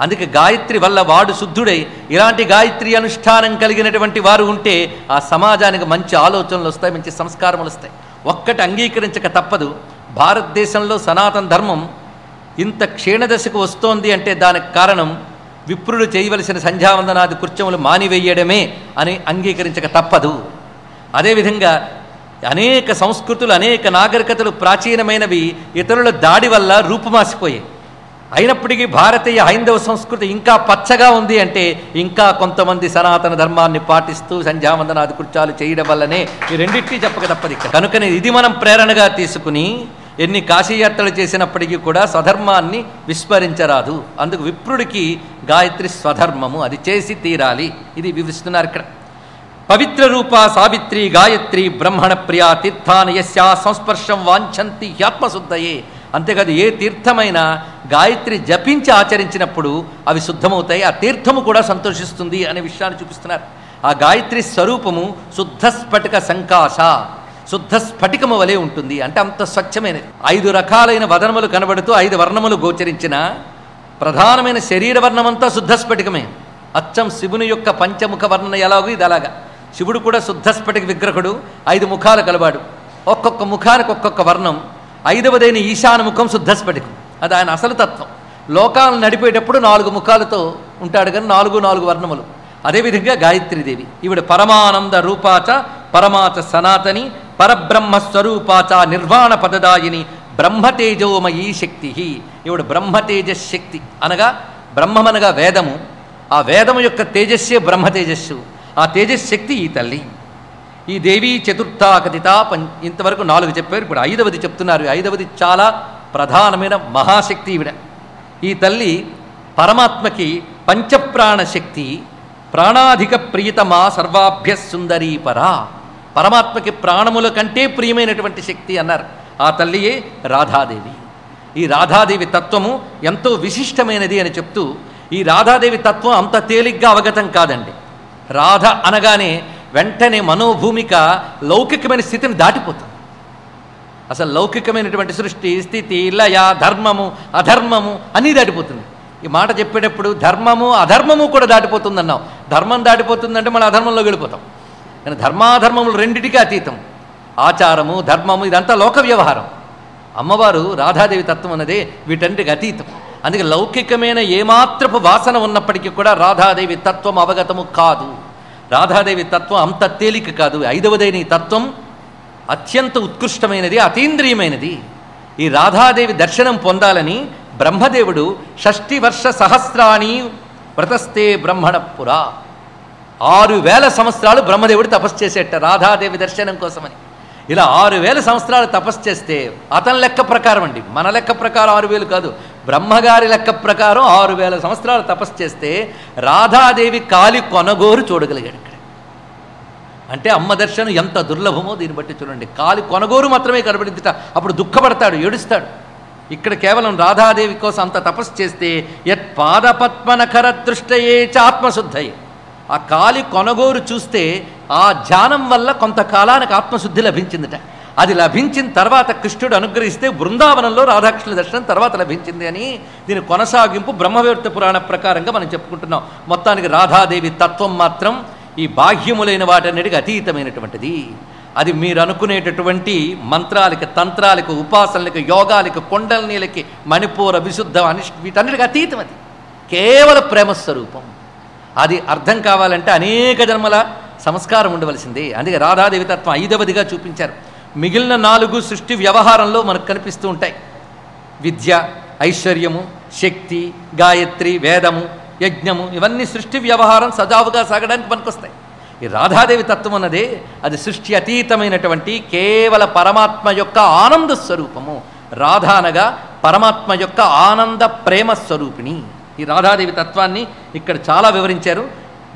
అందుకే గాయత్రి వల్ల వాడు శుద్ధుడై ఇలాంటి గాయత్రి అనుష్ఠానం కలిగినటువంటి వారు ఉంటే ఆ సమాజానికి మంచి ఆలోచనలు వస్తాయి, మంచి సంస్కారములు వస్తాయి. ఒక్కటి అంగీకరించక తప్పదు. భారతదేశంలో సనాతన ధర్మం ఇంత క్షీణదశకు వస్తోంది అంటే దానికి కారణం విప్రులు చేయవలసిన సంధ్యావందనాది కృత్యములు మానివేయడమే అని అంగీకరించక తప్పదు. అదేవిధంగా అనేక సంస్కృతులు, అనేక నాగరికతలు ప్రాచీనమైనవి ఇతరుల దాడి వల్ల రూపుమాసిపోయాయి. అయినప్పటికీ భారతీయ హైందవ సంస్కృతి ఇంకా పచ్చగా ఉంది అంటే ఇంకా కొంతమంది సనాతన ధర్మాన్ని పాటిస్తూ సంధ్యావందనాది కృత్యాలు చేయడం వల్లనే. ఈ రెండింటినీ చెప్పక తప్పదు ఇక్కడ. కనుకనే ఇది మనం ప్రేరణగా తీసుకుని ఎన్ని కాశీయాత్రలు చేసినప్పటికీ కూడా స్వధర్మాన్ని విస్మరించరాదు. అందుకు విప్రుడికి గాయత్రి స్వధర్మము, అది చేసి తీరాలి. ఇది వివరిస్తున్నారు ఇక్కడ. పవిత్ర రూపా సావిత్రి గాయత్రి బ్రహ్మణ ప్రియా తీర్థాన యస్యా సంస్పర్శం వాంఛంతి హ్యాత్మశుద్ధయే. అంతేకాదు ఏ తీర్థమైనా గాయత్రి జపించి ఆచరించినప్పుడు అవి శుద్ధమవుతాయి, ఆ తీర్థము కూడా సంతోషిస్తుంది అనే విషయాన్ని చూపిస్తున్నారు. ఆ గాయత్రి స్వరూపము శుద్ధ స్ఫటిక సంకాశ, శుద్ధ స్ఫటికము వలె ఉంటుంది. అంటే అంత స్వచ్ఛమైనది. 5 రకాలైన వదనములు కనబడుతూ 5 వర్ణములు గోచరించిన ప్రధానమైన శరీర వర్ణమంతా శుద్ధ స్ఫటికమే. అచ్చం శివుని యొక్క పంచముఖ వర్ణన ఎలాగో ఇది అలాగా. శివుడు కూడా శుద్ధ స్ఫటిక విగ్రహుడు, 5 ముఖాలు కలవాడు. ఒక్కొక్క ముఖానికి ఒక్కొక్క వర్ణం. 5వదైన ఈశాన ముఖం శుద్ధ స్ఫటికం, అది ఆయన అసలు తత్వం. లోకాలను నడిపేటప్పుడు 4 ముఖాలతో ఉంటాడు కానీ 4 వర్ణములు. అదేవిధంగా గాయత్రీదేవి ఈవిడ పరమానంద రూపాచ పరమాచ సనాతని పరబ్రహ్మస్వరూపాచ నిర్వాణ పదదాయిని బ్రహ్మతేజోమయీ శక్తి. ఈవిడ బ్రహ్మతేజశక్తి అనగా బ్రహ్మమనగా వేదము, ఆ వేదము యొక్క తేజస్సే బ్రహ్మతేజస్సు. ఆ తేజశక్తి ఈ తల్లి. ఈ దేవీ చతుర్థా కథిత. ఇంతవరకు 4 చెప్పారు, ఇప్పుడు 5వది చెప్తున్నారు. 5వది చాలా ప్రధానమైన మహాశక్తి ఈవిడ. ఈ తల్లి పరమాత్మకి పంచప్రాణ శక్తి, ప్రాణాధిక ప్రియతమా సర్వాభ్య సుందరీపరా. పరమాత్మకి ప్రాణముల కంటే ప్రియమైనటువంటి శక్తి అన్నారు. ఆ తల్లియే రాధాదేవి. ఈ రాధాదేవి తత్వము ఎంతో విశిష్టమైనది అని చెప్తూ, ఈ రాధాదేవి తత్వం అంత తేలిగ్గా అవగతం కాదండి. రాధ అనగానే వెంటనే మనోభూమిక లౌకికమైన స్థితిని దాటిపోతుంది. అసలు లౌకికమైనటువంటి సృష్టి, స్థితి, లయ, ధర్మము, అధర్మము అన్నీ దాటిపోతుంది. ఈ మాట చెప్పేటప్పుడు ధర్మము అధర్మము కూడా దాటిపోతుంది అన్నాం. ధర్మం దాటిపోతుందంటే మనం అధర్మంలో వెళ్ళిపోతాం. కానీ ధర్మాధర్మములు రెండిటికీ అతీతం. ఆచారము, ధర్మము ఇదంతా లోక వ్యవహారం. అమ్మవారు రాధాదేవి తత్వం అన్నదే వీటన్నిటికి అతీతం. అందుకే లౌకికమైన ఏమాత్రపు వాసన ఉన్నప్పటికీ కూడా రాధాదేవి తత్వం అవగతము కాదు. రాధాదేవి తత్వం అంత తేలిక కాదు. 5వదైన ఈ తత్వం అత్యంత ఉత్కృష్టమైనది, అతీంద్రియమైనది. ఈ రాధాదేవి దర్శనం పొందాలని బ్రహ్మదేవుడు 60 వర్ష సహస్రాణి వ్రతస్తే బ్రహ్మణపురా. 6000 సంవత్సరాలు బ్రహ్మదేవుడు తపస్సు చేసేట రాధాదేవి దర్శనం కోసమని. ఇలా 6000 సంవత్సరాలు తపస్సు చేస్తే అతని లెక్క ప్రకారం అండి, మన లెక్క ప్రకారం 6000 కాదు, బ్రహ్మగారి లెక్క ప్రకారం 6000 సంవత్సరాలు తపస్సు చేస్తే రాధాదేవి కాలి కొనగోరు చూడగలిగాడు ఇక్కడ. అంటే అమ్మ దర్శనం ఎంత దుర్లభమో దీన్ని బట్టి చూడండి. కాలి కొనగోరు మాత్రమే కనబడిందిట. అప్పుడు దుఃఖపడతాడు, ఏడుస్తాడు. ఇక్కడ కేవలం రాధాదేవి కోసం అంత తపస్సు చేస్తే యత్ పాదపద్మనఖర దృష్టయే చ ఆత్మశుద్ధయే. ఆ కాలి కొనగోరు చూస్తే ఆ ధ్యానం వల్ల కొంతకాలానికి ఆత్మశుద్ధి లభించిందిట. అది లభించిన తర్వాత కృష్ణుడు అనుగ్రహిస్తే బృందావనంలో రాధాకృష్ణుల దర్శనం తర్వాత లభించింది అని దీని కొనసాగింపు బ్రహ్మవేత్త పురాణ ప్రకారంగా మనం చెప్పుకుంటున్నాం. మొత్తానికి రాధాదేవి తత్వం మాత్రం ఈ బాహ్యములైన వాటన్నిటికీ అతీతమైనటువంటిది. అది మీరు అనుకునేటటువంటి మంత్రాలకి, తంత్రాలకు, ఉపాసనలకు, యోగాలకు, కొండలనీలకి, మణిపూర, విశుద్ధ, వీటన్నిటికీ అతీతం. అది కేవల ప్రేమస్వరూపం. అది అర్థం కావాలంటే అనేక జన్మల సంస్కారం ఉండవలసిందే. అందుకే రాధాదేవి తత్వం 5వదిగా చూపించారు. మిగిలిన 4 సృష్టి వ్యవహారంలో మనకు కనిపిస్తూ ఉంటాయి. విద్య, ఐశ్వర్యము, శక్తి, గాయత్రి, వేదము, యజ్ఞము, ఇవన్నీ సృష్టి వ్యవహారం సజావుగా సాగడానికి పనికొస్తాయి. ఈ రాధాదేవి తత్వం అన్నదే అది సృష్టి అతీతమైనటువంటి కేవల పరమాత్మ యొక్క ఆనంద స్వరూపము. రాధ అనగా పరమాత్మ యొక్క ఆనంద ప్రేమ స్వరూపిణి. ఈ రాధాదేవి తత్వాన్ని ఇక్కడ చాలా వివరించారు.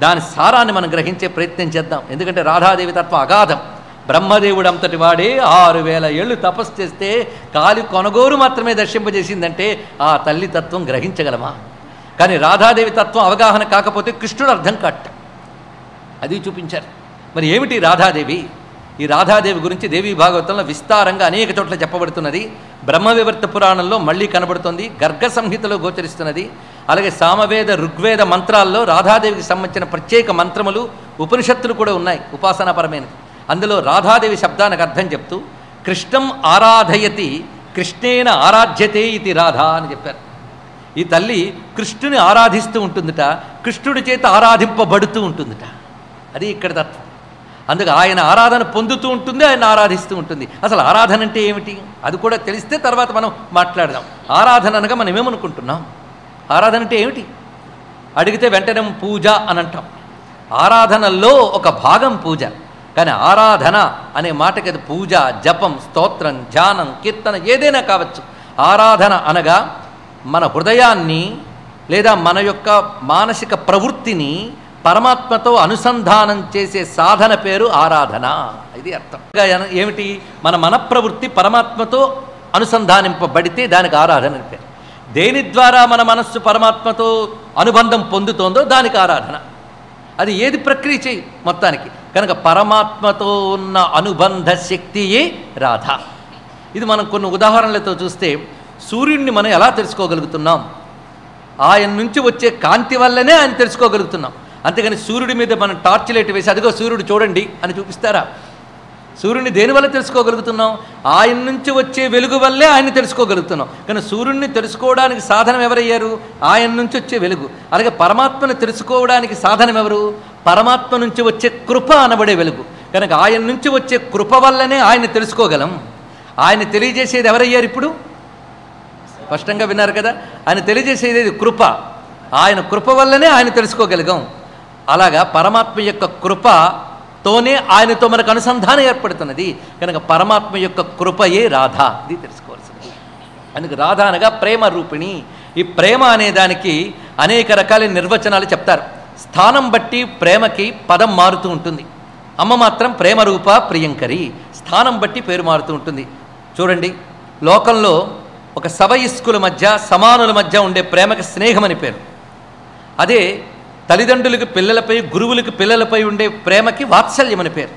దాని సారాన్ని మనం గ్రహించే ప్రయత్నం చేద్దాం. ఎందుకంటే రాధాదేవి తత్వం అగాధం. బ్రహ్మదేవుడు అంతటి వాడే 6000 ఏళ్ళు తపస్సు చేస్తే కాలి కొనగోరు మాత్రమే దర్శింపజేసిందంటే ఆ తల్లి తత్వం గ్రహించగలమా? కానీ రాధాదేవి తత్వం అవగాహన కాకపోతే కృష్ణుడు అర్థం కాట, అది చూపించారు. మరి ఏమిటి రాధాదేవి? ఈ రాధాదేవి గురించి దేవీ భాగవతంలో విస్తారంగా అనేక చోట్ల చెప్పబడుతున్నది. బ్రహ్మవివర్త పురాణంలో మళ్ళీ కనబడుతుంది, గర్గ సంహితలో గోచరిస్తున్నది. అలాగే సామవేద ఋగ్వేద మంత్రాల్లో రాధాదేవికి సంబంధించిన ప్రత్యేక మంత్రములు ఉపనిషత్తులు కూడా ఉన్నాయి, ఉపాసనాపరమైనది. అందులో రాధాదేవి శబ్దానికి అర్థం చెప్తూ కృష్ణం ఆరాధయతి కృష్ణేన ఆరాధ్యతే ఇది రాధా అని చెప్పారు. ఈ తల్లి కృష్ణుని ఆరాధిస్తూ ఉంటుందిట, కృష్ణుడి చేత ఆరాధింపబడుతూ ఉంటుందిట. అది ఇక్కడ తత్వం. అందుకు ఆయన ఆరాధన పొందుతూ ఉంటుంది, ఆయన ఆరాధిస్తూ ఉంటుంది. అసలు ఆరాధన అంటే ఏమిటి అది కూడా తెలిస్తే తర్వాత మనం మాట్లాడదాం. ఆరాధన అనగా మనం ఏమనుకుంటున్నాం? ఆరాధన అంటే ఏమిటి అడిగితే వెంటనే పూజ అని అంటాం. ఆరాధనలో ఒక భాగం పూజ. కానీ ఆరాధన అనే మాటకి అది పూజ, జపం, స్తోత్రం, ధ్యానం, కీర్తన ఏదైనా కావచ్చు. ఆరాధన అనగా మన హృదయాన్ని లేదా మన యొక్క మానసిక ప్రవృత్తిని పరమాత్మతో అనుసంధానం చేసే సాధన పేరు ఆరాధన. ఇది అర్థం. ఏమిటి? మన మనఃప్రవృత్తి పరమాత్మతో అనుసంధానింపబడితే దానికి ఆరాధన అని పేరు. దేని ద్వారా మన మనస్సు పరమాత్మతో అనుబంధం పొందుతోందో దానికి ఆరాధన. అది ఏది ప్రక్రియ చేయి మొత్తానికి. కనుక పరమాత్మతో ఉన్న అనుబంధ శక్తియే రాధ. ఇది మనం కొన్ని ఉదాహరణలతో చూస్తే సూర్యుడిని మనం ఎలా తెలుసుకోగలుగుతున్నాం? ఆయన నుంచి వచ్చే కాంతి వల్లనే ఆయన తెలుసుకోగలుగుతున్నాం. అంతేగాని సూర్యుడి మీద మనం టార్చ్ లైట్ వేసి అదిగో సూర్యుడు చూడండి అని చూపిస్తారా? సూర్యుడిని దేనివల్ల తెలుసుకోగలుగుతున్నాం? ఆయన నుంచి వచ్చే వెలుగు వల్లే ఆయన తెలుసుకోగలుగుతున్నాం. కానీ సూర్యుడిని తెలుసుకోవడానికి సాధనం ఎవరయ్యారు? ఆయన నుంచి వచ్చే వెలుగు. అలాగే పరమాత్మను తెలుసుకోవడానికి సాధనం ఎవరు? పరమాత్మ నుంచి వచ్చే కృప అనబడే వెలుగు. కనుక ఆయన నుంచి వచ్చే కృప వల్లనే ఆయన తెలుసుకోగలం. ఆయన తెలియజేసేది ఎవరయ్యారు? ఇప్పుడు స్పష్టంగా విన్నారు కదా. ఆయన తెలియజేసేది కృప. ఆయన కృప వల్లనే ఆయన తెలుసుకోగలిగాం. అలాగా పరమాత్మ యొక్క కృపతోనే ఆయనతో మనకు అనుసంధానం ఏర్పడుతున్నది. కనుక పరమాత్మ యొక్క కృపయే రాధ. ఇది తెలుసుకోవాల్సింది. అందుకు రాధ అనగా ప్రేమ రూపిణి. ఈ ప్రేమ అనే దానికి అనేక రకాల నిర్వచనాలు చెప్తారు. స్థానం బట్టి ప్రేమకి పదం మారుతూ ఉంటుంది. అమ్మ మాత్రం ప్రేమ రూప ప్రియంకరి. స్థానం బట్టి పేరు మారుతూ ఉంటుంది. చూడండి, లోకంలో ఒక సవయస్కుల మధ్య సమానుల మధ్య ఉండే ప్రేమకి స్నేహం అని పేరు. అదే తల్లిదండ్రులకు పిల్లలపై, గురువులకు పిల్లలపై ఉండే ప్రేమకి వాత్సల్యం అని పేరు.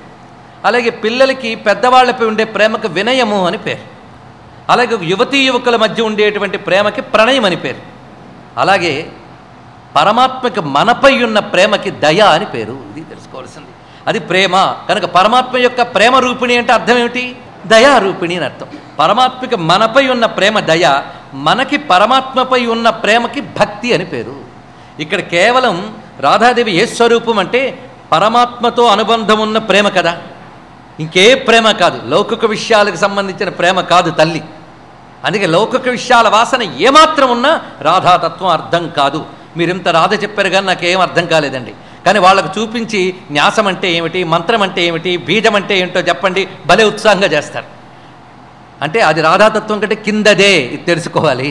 అలాగే పిల్లలకి పెద్దవాళ్లపై ఉండే ప్రేమకి వినయము అని పేరు. అలాగే యువతీ యువకుల మధ్య ఉండేటువంటి ప్రేమకి ప్రణయం అని పేరు. అలాగే పరమాత్మకి మనపై ఉన్న ప్రేమకి దయ అని పేరు. ఇది తెలుసుకోవాల్సింది. అది ప్రేమ. కనుక పరమాత్మ యొక్క ప్రేమ రూపిణి అంటే అర్థం ఏమిటి? దయారూపిణి అని అర్థం. పరమాత్మకి మనపై ఉన్న ప్రేమ దయ, మనకి పరమాత్మపై ఉన్న ప్రేమకి భక్తి అని పేరు. ఇక్కడ కేవలం రాధాదేవి ఏ స్వరూపం అంటే పరమాత్మతో అనుబంధం ఉన్న ప్రేమ కదా, ఇంకే ప్రేమ కాదు. లౌకిక విషయాలకు సంబంధించిన ప్రేమ కాదు తల్లి. అందుకే లౌకిక విషయాల వాసన ఏమాత్రం ఉన్నా రాధాతత్వం అర్థం కాదు. మీరు ఇంత రాధ చెప్పారు కానీ నాకేం అర్థం కాలేదండి. కానీ వాళ్ళకు చూపించి న్యాసం అంటే ఏమిటి, మంత్రం అంటే ఏమిటి, బీజం అంటే ఏమిటో చెప్పండి, భలే ఉత్సాహంగా చేస్తారు. అంటే అది రాధాతత్వం కంటే కిందదే, ఇది తెలుసుకోవాలి.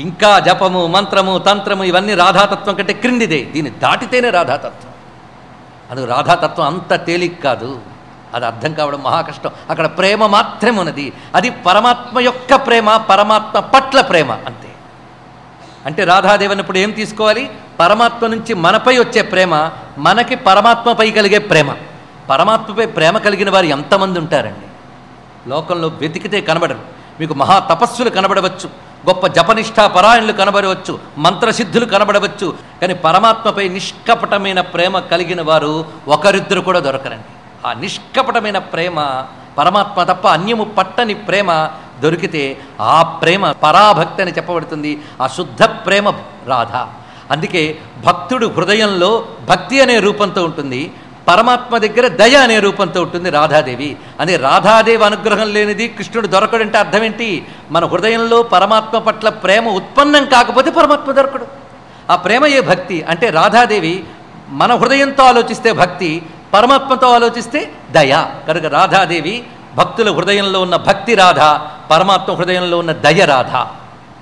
ఇంకా జపము, మంత్రము, తంత్రము ఇవన్నీ రాధాతత్వం కంటే క్రిందిదే. దీన్ని దాటితేనే రాధాతత్వం. అది రాధాతత్వం అంత తేలిక కాదు. అది అర్థం కావడం మహా కష్టం. అక్కడ ప్రేమ మాత్రమే ఉన్నది. అది పరమాత్మ యొక్క ప్రేమ, పరమాత్మ పట్ల ప్రేమ అంతే. అంటే రాధాదేవి అన్నప్పుడు ఏం తీసుకోవాలి? పరమాత్మ నుంచి మనపై వచ్చే ప్రేమ, మనకి పరమాత్మపై కలిగే ప్రేమ. పరమాత్మపై ప్రేమ కలిగిన వారు ఎంతమంది ఉంటారండి? లోకంలో వెతికితే కనబడరు. మీకు మహా తపస్సులు కనబడవచ్చు, గొప్ప జపనిష్టా పరాయణులు కనబడవచ్చు, మంత్రసిద్ధులు కనబడవచ్చు. కానీ పరమాత్మపై నిష్కపటమైన ప్రేమ కలిగిన వారు ఒకరిద్దరు కూడా దొరకరండి. ఆ నిష్కపటమైన ప్రేమ, పరమాత్మ తప్ప అన్యము పట్టని ప్రేమ దొరికితే ఆ ప్రేమ పరాభక్తి అని చెప్పబడుతుంది. ఆ శుద్ధ ప్రేమ రాధ. అందుకే భక్తుడు హృదయంలో భక్తి అనే రూపంతో ఉంటుంది, పరమాత్మ దగ్గర దయ అనే రూపంతో ఉంటుంది రాధాదేవి. అదే రాధాదేవి అనుగ్రహం లేనిది కృష్ణుడు దొరకడంటే అర్థం ఏంటి? మన హృదయంలో పరమాత్మ పట్ల ప్రేమ ఉత్పన్నం కాకపోతే పరమాత్మ దొరకడు. ఆ ప్రేమ ఏ భక్తి అంటే రాధాదేవి మన హృదయంతో ఆలోచిస్తే భక్తి, పరమాత్మతో ఆలోచిస్తే దయ. కనుక రాధాదేవి భక్తుల హృదయంలో ఉన్న భక్తి రాధ, పరమాత్మ హృదయంలో ఉన్న దయ రాధ.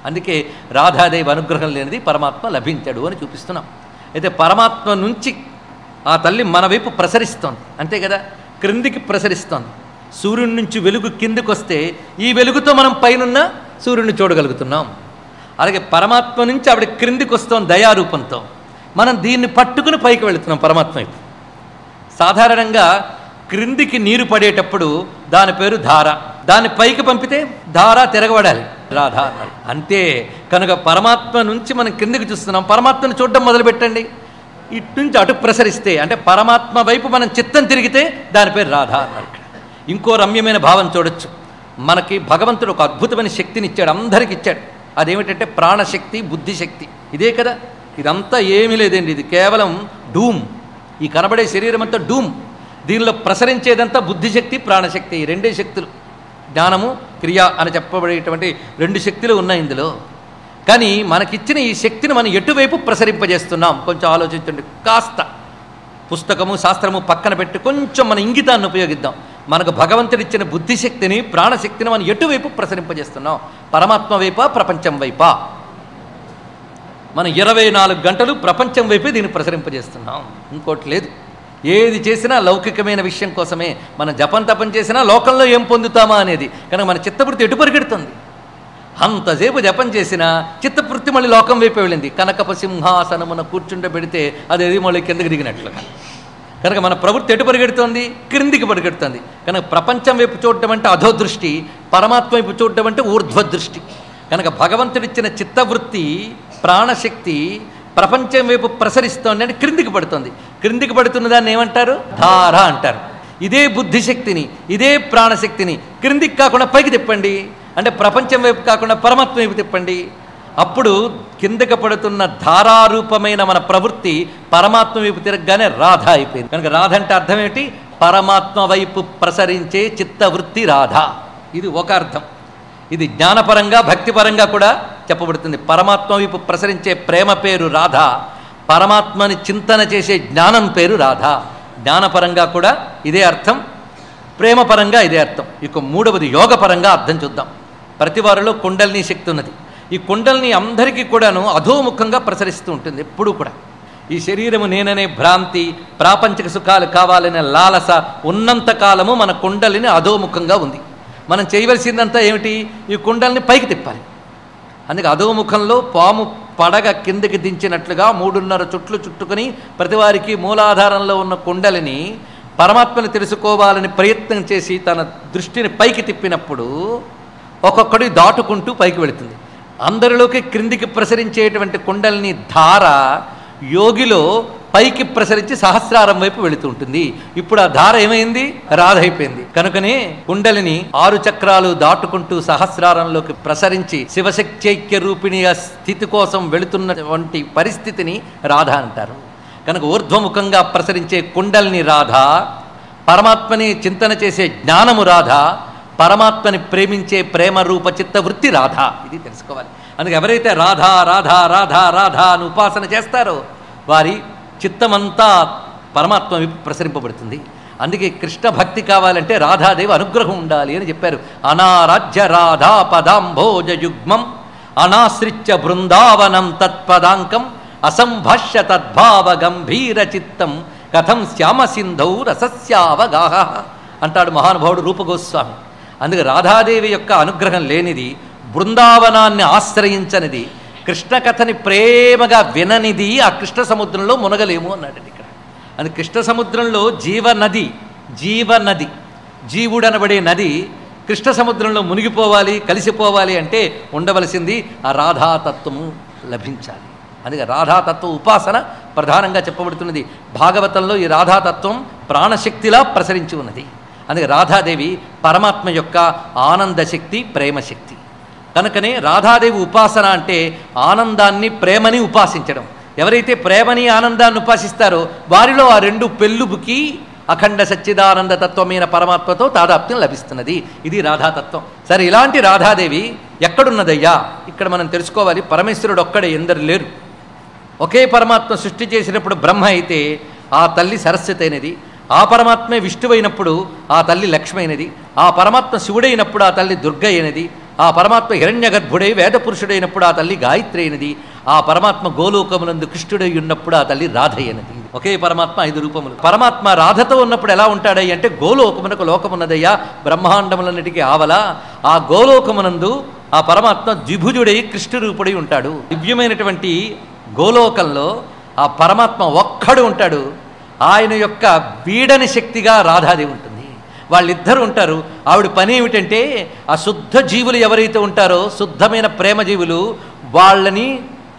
అందుకే రాధాదేవి అనుగ్రహం లేనిది పరమాత్మ లభించడు అని చూపిస్తున్నాం. అయితే పరమాత్మ నుంచి ఆ తల్లి మన వైపు ప్రసరిస్తోంది, అంతే కదా, క్రిందికి ప్రసరిస్తోంది. సూర్యుడి నుంచి వెలుగు కిందికి వస్తే ఈ వెలుగుతో మనం పైనున్న సూర్యుడిని చూడగలుగుతున్నాం. అలాగే పరమాత్మ నుంచి ఆవిడ క్రిందికి వస్తాం దయారూపంతో, మనం దీన్ని పట్టుకుని పైకి వెళుతున్నాం పరమాత్మ వైపు. సాధారణంగా క్రిందికి నీరు పడేటప్పుడు దాని పేరు ధార, దాన్ని పైకి పంపితే ధార తిరగబడాలి, రాధా అన్నాడు. అంతే. కనుక పరమాత్మ నుంచి మనం క్రిందికి చూస్తున్నాం, పరమాత్మను చూడడం మొదలుపెట్టండి, ఇటు నుంచి అటు ప్రసరిస్తే అంటే పరమాత్మ వైపు మనం చిత్తం తిరిగితే దాని పేరు రాధా అన్నాడు. ఇక్కడ ఇంకో రమ్యమైన భావం చూడొచ్చు. మనకి భగవంతుడు ఒక అద్భుతమైన శక్తిని ఇచ్చాడు, అందరికి ఇచ్చాడు. అదేమిటంటే ప్రాణశక్తి, బుద్ధిశక్తి. ఇదే కదా, ఇదంతా ఏమీ లేదండి, ఇది కేవలం డూమ్. ఈ కనబడే శరీరం అంతా డూమ్. దీనిలో ప్రసరించేదంతా బుద్ధిశక్తి, ప్రాణశక్తి, ఈ రెండే శక్తులు. జ్ఞానము, క్రియ అని చెప్పబడేటువంటి రెండు శక్తులు ఉన్నాయి ఇందులో. కానీ మనకిచ్చిన ఈ శక్తిని మనం ఎటువైపు ప్రసరింపజేస్తున్నాం కొంచెం ఆలోచించండి. కాస్త పుస్తకము శాస్త్రము పక్కన పెట్టి కొంచెం మన ఇంగితాన్ని ఉపయోగిద్దాం. మనకు భగవంతుడిచ్చిన బుద్ధిశక్తిని, ప్రాణశక్తిని మనం ఎటువైపు ప్రసరింపజేస్తున్నాం? పరమాత్మ వైపా, ప్రపంచం వైపా? మనం 24 గంటలు ప్రపంచం వైపే దీన్ని ప్రసరింపజేస్తున్నాం, ఇంకోటి లేదు. ఏది చేసినా లౌకికమైన విషయం కోసమే. మనం జపం తపం చేసినా లోకంలో ఏం పొందుతామా అనేది. కనుక మన చిత్తవృత్తి ఎటు పరిగెడుతుంది? అంతసేపు జపం చేసినా చిత్తవృత్తి మళ్ళీ లోకం వైపు వెళ్ళింది. కనకప సింహాసనమున కూర్చుండబెడితే అదేది మళ్ళీ కిందకి దిగినట్లుగా. కనుక మన ప్రవృత్తి ఎటు పరిగెడుతోంది? క్రిందికి పరిగెడుతుంది. కనుక ప్రపంచం వైపు చూడటం అంటే అధోదృష్టి, పరమాత్మ వైపు చూడటం అంటే ఊర్ధ్వదృష్టి. కనుక భగవంతుడిచ్చిన చిత్తవృత్తి, ప్రాణశక్తి ప్రపంచం వైపు ప్రసరిస్తోంది అంటే క్రిందికి పడుతుంది. క్రిందికి పడుతున్న దాన్ని ఏమంటారు? ధార అంటారు. ఇదే బుద్ధిశక్తిని, ఇదే ప్రాణశక్తిని క్రిందికి కాకుండా పైకి తిప్పండి అంటే ప్రపంచం వైపు కాకుండా పరమాత్మ వైపు తిప్పండి. అప్పుడు కిందకి పడుతున్న ధారారూపమైన మన ప్రవృత్తి పరమాత్మ వైపు తిరగగానే రాధ అయిపోయింది. కనుక రాధ అంటే అర్థం ఏమిటి? పరమాత్మ వైపు ప్రసరించే చిత్తవృత్తి రాధ. ఇది ఒక అర్థం. ఇది జ్ఞానపరంగా, భక్తిపరంగా కూడా చెప్పబడుతుంది. పరమాత్మ వైపు ప్రసరించే ప్రేమ పేరు రాధ, పరమాత్మని చింతన చేసే జ్ఞానం పేరు రాధ. జ్ఞానపరంగా కూడా ఇదే అర్థం, ప్రేమపరంగా ఇదే అర్థం. ఇక మూడవది యోగపరంగా అర్థం చూద్దాం. ప్రతి వారిలో కుండలిని శక్తి ఉన్నది. ఈ కుండలిని అందరికీ కూడాను అధోముఖంగా ప్రసరిస్తూ ఉంటుంది ఎప్పుడూ కూడా. ఈ శరీరము నేననే భ్రాంతి, ప్రాపంచిక సుఖాలు కావాలనే లాలస ఉన్నంత కాలము మన కుండలిని అధోముఖంగా ఉంది. మనం చేయవలసిందంతా ఏమిటి? ఈ కుండలిని పైకి తిప్పాలి. అందుకే అధోముఖంలో పాము పడగ కిందకి దించినట్లుగా 3.5 చుట్లు చుట్టుకొని ప్రతివారికి మూలాధారంలో ఉన్న కుండలిని పరమాత్మని తెలుసుకోవాలని ప్రయత్నం చేసి తన దృష్టిని పైకి తిప్పినప్పుడు ఒక్కొక్కడి దాటుకుంటూ పైకి వెళుతుంది. అందరిలోకి క్రిందికి ప్రసరించేటువంటి కుండలిని ధార యోగిలో పైకి ప్రసరించి సహస్రారం వైపు వెళుతూ ఉంటుంది. ఇప్పుడు ఆ ధార ఏమైంది? రాధ అయిపోయింది. కనుకనే కుండలిని 6 చక్రాలు దాటుకుంటూ సహస్రారంలోకి ప్రసరించి శివశక్త్యైక్య రూపిణి ఆ స్థితి కోసం వెళుతున్నటువంటి పరిస్థితిని రాధ అంటారు. కనుక ఊర్ధ్వముఖంగా ప్రసరించే కుండలిని రాధ, పరమాత్మని చింతన చేసే జ్ఞానము రాధ, పరమాత్మని ప్రేమించే ప్రేమ రూప చిత్తవృత్తి రాధ. ఇది తెలుసుకోవాలి. అందుకే ఎవరైతే రాధా రాధా రాధా రాధా అని ఉపాసన చేస్తారో వారి చిత్తమంతా పరమాత్మ వైపు ప్రసరింపబడుతుంది. అందుకే కృష్ణ భక్తి కావాలంటే రాధాదేవి అనుగ్రహం ఉండాలి అని చెప్పారు. అనారాధ్య రాధా పదాంభోజ యుగ్మం అనాశ్రిత్య బృందావనం తత్పదాంకం అసంభాష్య తద్భావ గంభీర చిత్తం కథం శ్యామ సింధౌ రసస్యావగాహ అంటాడు మహానుభావుడు రూపగోస్వామి. అందుకే రాధాదేవి యొక్క అనుగ్రహం లేనిది, బృందావనాన్ని ఆశ్రయించనిది, కృష్ణ కథని ప్రేమగా విననిది ఆ కృష్ణ సముద్రంలో మునగలేము అన్నాడండి ఇక్కడ. అది కృష్ణ సముద్రంలో జీవనది, జీవనది, జీవుడనబడే నది కృష్ణ సముద్రంలో మునిగిపోవాలి, కలిసిపోవాలి అంటే ఉండవలసింది ఆ రాధాతత్వము లభించాలి. అందుకే రాధాతత్వ ఉపాసన ప్రధానంగా చెప్పబడుతున్నది. భాగవతంలో ఈ రాధాతత్వం ప్రాణశక్తిలా ప్రసరించి ఉన్నది. అందుకే రాధాదేవి పరమాత్మ యొక్క ఆనందశక్తి, ప్రేమశక్తి. కనుకనే రాధాదేవి ఉపాసన అంటే ఆనందాన్ని, ప్రేమని ఉపాసించడం. ఎవరైతే ప్రేమని ఆనందాన్ని ఉపాసిస్తారో వారిలో ఆ రెండు పెళ్ళుబుకి అఖండ సచ్చిదానంద తత్వమైన పరమాత్మతో తాదాప్త్యం లభిస్తున్నది. ఇది రాధాతత్వం. సరే, ఇలాంటి రాధాదేవి ఎక్కడున్నదయ్యా? ఇక్కడ మనం తెలుసుకోవాలి. పరమేశ్వరుడు ఒక్కడే, ఎందరు లేరు. ఒకే పరమాత్మ సృష్టి చేసినప్పుడు బ్రహ్మ అయితే ఆ తల్లి సరస్వతి అయినది, ఆ పరమాత్మే విష్ణువైనప్పుడు ఆ తల్లి లక్ష్మి అయినది, ఆ పరమాత్మ శివుడైనప్పుడు ఆ తల్లి దుర్గ అయినది, ఆ పరమాత్మ హిరణ్యగర్భుడై వేదపురుషుడైనప్పుడు ఆ తల్లి గాయత్రి అయినది, ఆ పరమాత్మ గోలోకమునందు కృష్ణుడై ఉన్నప్పుడు ఆ తల్లి రాధ అయినది. ఒకే పరమాత్మ 5 రూపములు. పరమాత్మ రాధతో ఉన్నప్పుడు ఎలా ఉంటాడయ్య అంటే గోలోకమునకు లోకమున్నదయ్యా, బ్రహ్మాండములన్నిటికీ ఆవల. ఆ గోలోకమునందు ఆ పరమాత్మ ద్విభుజుడై కృష్ణరూపుడై ఉంటాడు. దివ్యమైనటువంటి గోలోకంలో ఆ పరమాత్మ ఒక్కడు ఉంటాడు. ఆయన యొక్క వీడని శక్తిగా రాధాదేవి ఉంటుంది. వాళ్ళిద్దరూ ఉంటారు. ఆవిడ పని ఏమిటంటే ఆ శుద్ధ జీవులు ఎవరైతే ఉంటారో, శుద్ధమైన ప్రేమ జీవులు, వాళ్ళని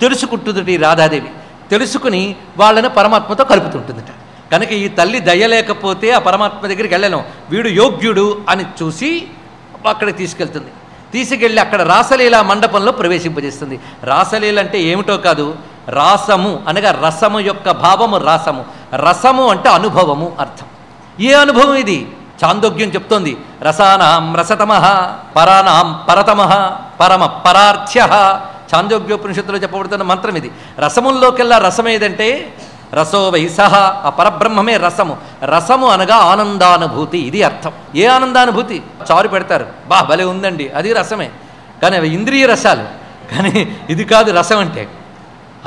తెలుసుకుంటుందట ఈ రాధాదేవి. తెలుసుకుని వాళ్ళని పరమాత్మతో కలుపుతుంటుందట. కనుక ఈ తల్లి దయ లేకపోతే ఆ పరమాత్మ దగ్గరికి వెళ్ళలేం. వీడు యోగ్యుడు అని చూసి అక్కడికి తీసుకెళ్తుంది. తీసుకెళ్ళి అక్కడ రాసలీల మండపంలో ప్రవేశింపజేస్తుంది. రాసలీల అంటే ఏమిటో కాదు, రాసము అనగా రసము యొక్క భావము. రాసము, రసము అంటే అనుభవము అర్థం. ఏ అనుభవం ఇది? చాందోగ్యం చెప్తోంది. రసానాం రసతమః, పరానాం పరతమః, పరమ పరార్థ్య. చాందోగ్యోపనిషత్తులో చెప్పబడుతున్న మంత్రం ఇది. రసముల్లోకెల్లా రసం ఏదంటే రసో వైసహ, ఆ పరబ్రహ్మమే రసము. రసము అనగా ఆనందానుభూతి, ఇది అర్థం. ఏ ఆనందానుభూతి? చారు పెడతారు, బా భలే ఉందండి, అది రసమే. కానీ అవి ఇంద్రియ రసాలు. కానీ ఇది కాదు రసం అంటే.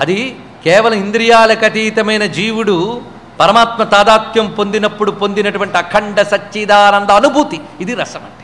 అది కేవలం ఇంద్రియాలకు అతీతమైన జీవుడు పరమాత్మ తాదాత్మ్యం పొందినప్పుడు పొందినటువంటి అఖండ సచ్చిదానంద అనుభూతి, ఇది రసం అంటే.